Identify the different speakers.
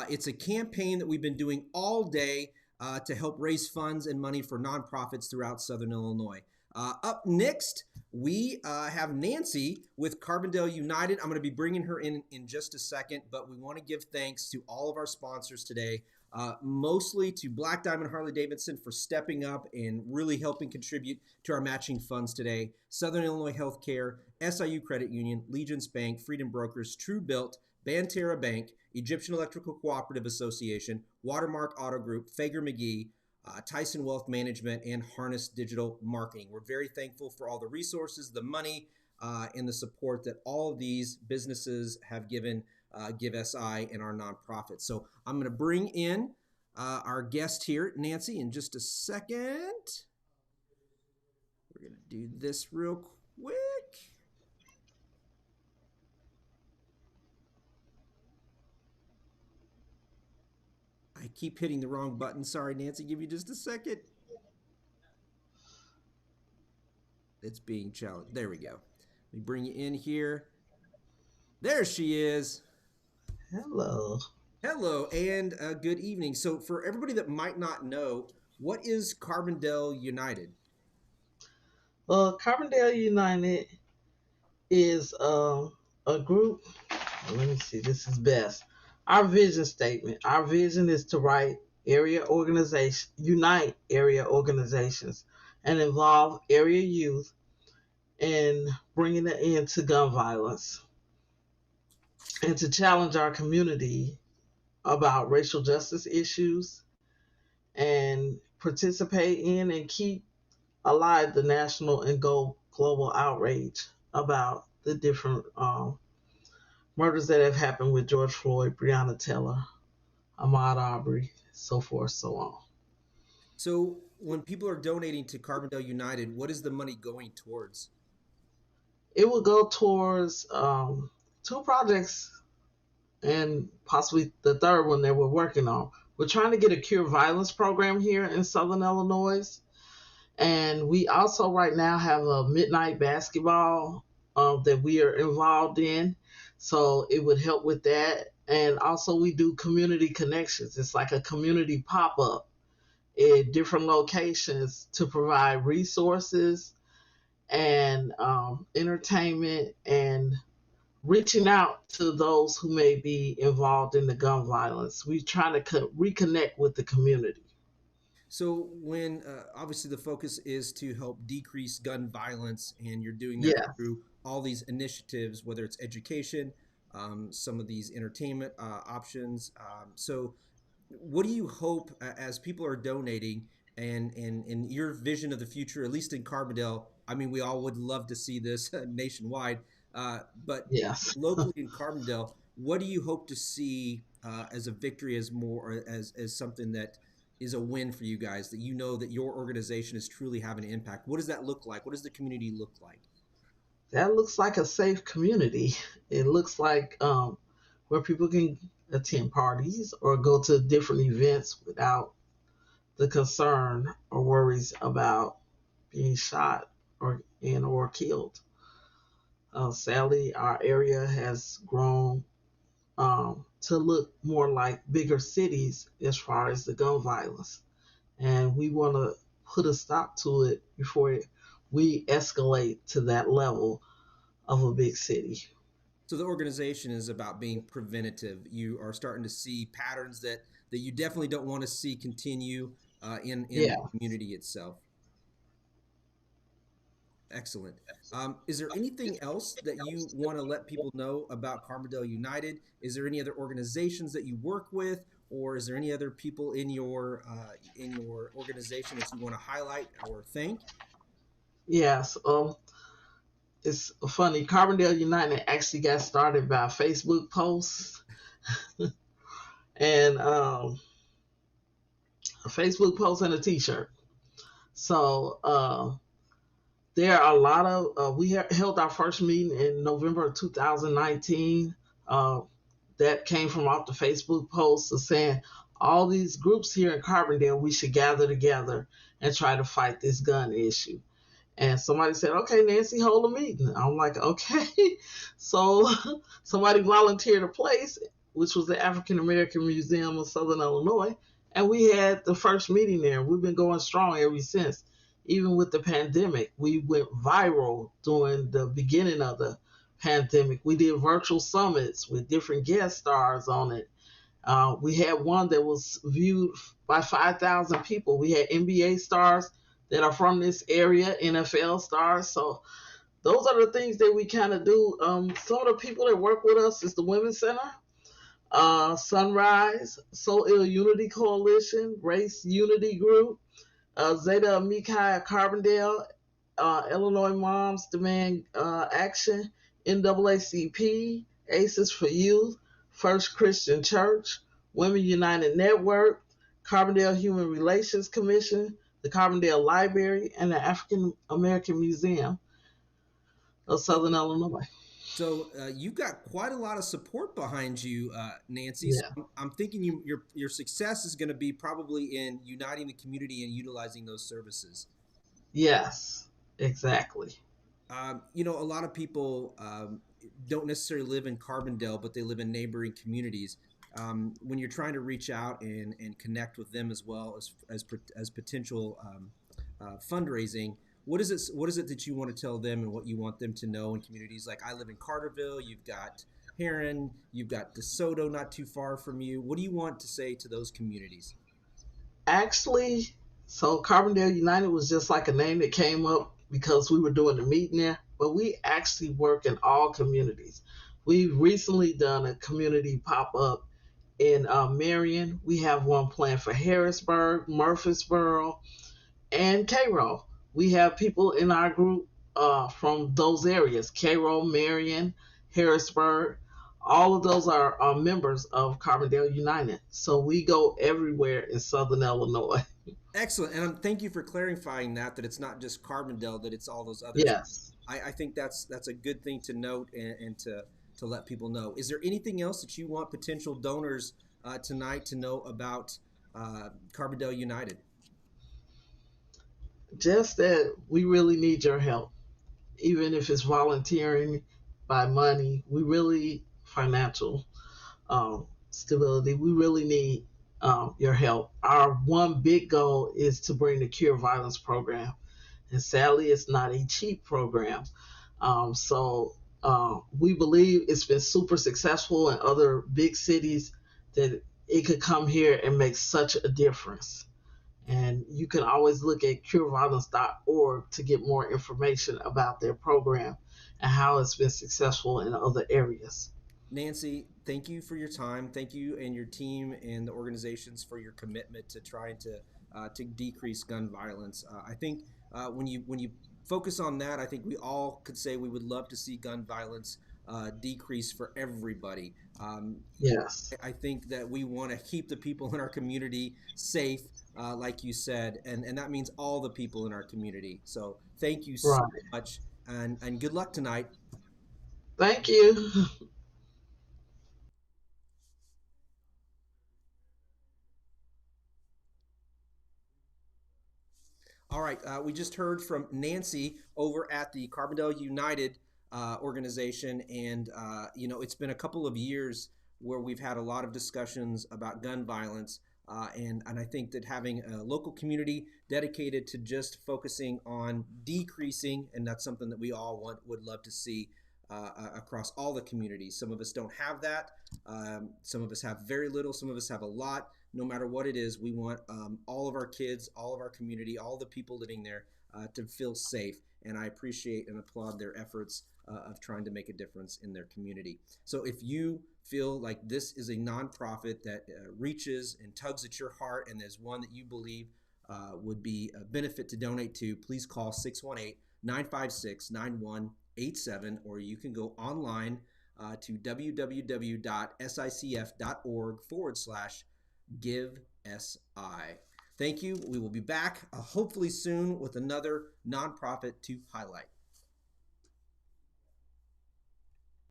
Speaker 1: It's a campaign that we've been doing all day to help raise funds and money for nonprofits throughout Southern Illinois. Up next, we have Nancy with Carbondale United. I'm going to be bringing her in just a second, but we want to give thanks to all of our sponsors today, mostly to Black Diamond Harley Davidson for stepping up and really helping contribute to our matching funds today, Southern Illinois Healthcare, SIU Credit Union, Legence Bank, Freedom Brokers, Tru-Bilt, Banterra Bank, Egyptian Electrical Cooperative Association, Watermark Auto Group, Fager-McGee, Tison Wealth Management, and Harness Digital Marketing. We're very thankful for all the resources, the money, and the support that all of these businesses have given Give SI and our nonprofits. So I'm going to bring in our guest here, Nancy, in just a second. We're going to do this real quick. I keep hitting the wrong button. Sorry, Nancy. Give me just a second. It's being challenged. There we go. Let me bring you in here. There she is.
Speaker 2: Hello.
Speaker 1: Hello, and good evening. So for everybody that might not know, what is Carbondale United?
Speaker 2: Well, Carbondale United is a group. Let me see. This is best. Our vision statement. Our vision is to unite area organizations, and involve area youth in bringing an end to gun violence, and to challenge our community about racial justice issues, and participate in and keep alive the national and global outrage about the different murders that have happened with George Floyd, Breonna Taylor, Ahmaud Arbery, so forth, so on.
Speaker 1: So when people are donating to Carbondale United, what is the money going towards?
Speaker 2: It will go towards two projects and possibly the third one that we're working on. We're trying to get a cure violence program here in Southern Illinois. And we also right now have a midnight basketball that we are involved in. So it would help with that. And also we do community connections. It's like a community pop-up at different locations to provide resources and entertainment and reaching out to those who may be involved in the gun violence. We're trying to reconnect with the community.
Speaker 1: So when obviously the focus is to help decrease gun violence, and you're doing that
Speaker 2: Yeah.
Speaker 1: through all these initiatives, whether it's education, some of these entertainment options. So what do you hope as people are donating and your vision of the future, at least in Carbondale? I mean, we all would love to see this nationwide, but
Speaker 2: Yes.
Speaker 1: locally in Carbondale, what do you hope to see as a victory, as more as something that is a win for you guys, that you know that your organization is truly having an impact? What does that look like? What does the community look like?
Speaker 2: That looks like a safe community. It looks like where people can attend parties or go to different events without the concern or worries about being shot or killed. Sadly, our area has grown to look more like bigger cities as far as the gun violence, and we want to put a stop to it before we escalate to that level of a big city.
Speaker 1: So the organization is about being preventative. You are starting to see patterns that you definitely don't want to see continue in the
Speaker 2: Yeah.
Speaker 1: community itself. Excellent. Is there anything else that you want to let people know about Carbondale United? Is there any other organizations that you work with, or is there any other people in your organization that you want to highlight or thank?
Speaker 2: Yes. It's funny. Carbondale United actually got started by a Facebook post, and a Facebook post and a T-shirt. So there are a lot of. We held our first meeting in November of 2019. That came from off the Facebook post of saying all these groups here in Carbondale, we should gather together and try to fight this gun issue. And somebody said, okay, Nancy, hold a meeting. I'm like, okay. So somebody volunteered a place, which was the African American Museum of Southern Illinois, and we had the first meeting there. We've been going strong ever since. Even with the pandemic, we went viral during the beginning of the pandemic. We did virtual summits with different guest stars on it. We had one that was viewed by 5,000 people. We had NBA stars that are from this area, NFL stars. So those are the things that we kind of do. Some of the people that work with us is the Women's Center, Sunrise, Soul Ill Unity Coalition, Race Unity Group, Zeta Mikai Carbondale, Illinois Moms Demand Action, NAACP, ACES for Youth, First Christian Church, Women United Network, Carbondale Human Relations Commission, the Carbondale Library, and the African American Museum of Southern Illinois.
Speaker 1: So you've got quite a lot of support behind you, Nancy.
Speaker 2: Yeah.
Speaker 1: So I'm thinking your success is going to be probably in uniting the community and utilizing those services.
Speaker 2: Yes, exactly.
Speaker 1: A lot of people don't necessarily live in Carbondale, but they live in neighboring communities. When you're trying to reach out and connect with them as well as potential fundraising, what is it that you want to tell them and what you want them to know in communities? Like I live in Carterville, you've got Heron, you've got DeSoto not too far from you. What do you want to say to those communities?
Speaker 2: Actually, so Carbondale United was just like a name that came up because we were doing the meeting there, but we actually work in all communities. We've recently done a community pop-up in Marion. We have one planned for Harrisburg, Murfreesboro, and Cairo. We have people in our group from those areas: Cairo, Marion, Harrisburg. All of those are members of Carbondale United. So we go everywhere in Southern Illinois.
Speaker 1: Excellent, and thank you for clarifying that it's not just Carbondale, that it's all those others.
Speaker 2: Yes.
Speaker 1: I think that's a good thing to note and to let people know. Is there anything else that you want potential donors tonight to know about Carbondale United?
Speaker 2: Just that we really need your help, even if it's volunteering by money. We really financial stability. We really need your help. Our one big goal is to bring the Cure Violence program, and sadly, it's not a cheap program. So we believe it's been super successful in other big cities that it could come here and make such a difference. And you can always look at cureviolence.org to get more information about their program and how it's been successful in other areas.
Speaker 1: Nancy, thank you for your time. Thank you and your team and the organizations for your commitment to trying to decrease gun violence. I think when you focus on that, I think we all could say we would love to see gun violence decrease for everybody.
Speaker 2: Yes.
Speaker 1: I think that we want to keep the people in our community safe, like you said, and that means all the people in our community. So thank you so much, and good luck tonight.
Speaker 2: Thank you.
Speaker 1: All right, we just heard from Nancy over at the Carbondale United organization, and it's been a couple of years where we've had a lot of discussions about gun violence, and I think that having a local community dedicated to just focusing on decreasing, and that's something that we all would love to see across all the communities. Some of us don't have that. Some of us have very little. Some of us have a lot. No matter what it is, we want all of our kids, all of our community, all the people living there to feel safe. And I appreciate and applaud their efforts of trying to make a difference in their community. So if you feel like this is a nonprofit that reaches and tugs at your heart, and there's one that you believe would be a benefit to donate to, please call 618-956-9187, or you can go online to www.sicf.org/give SI. Thank you. We will be back hopefully soon with another nonprofit to highlight.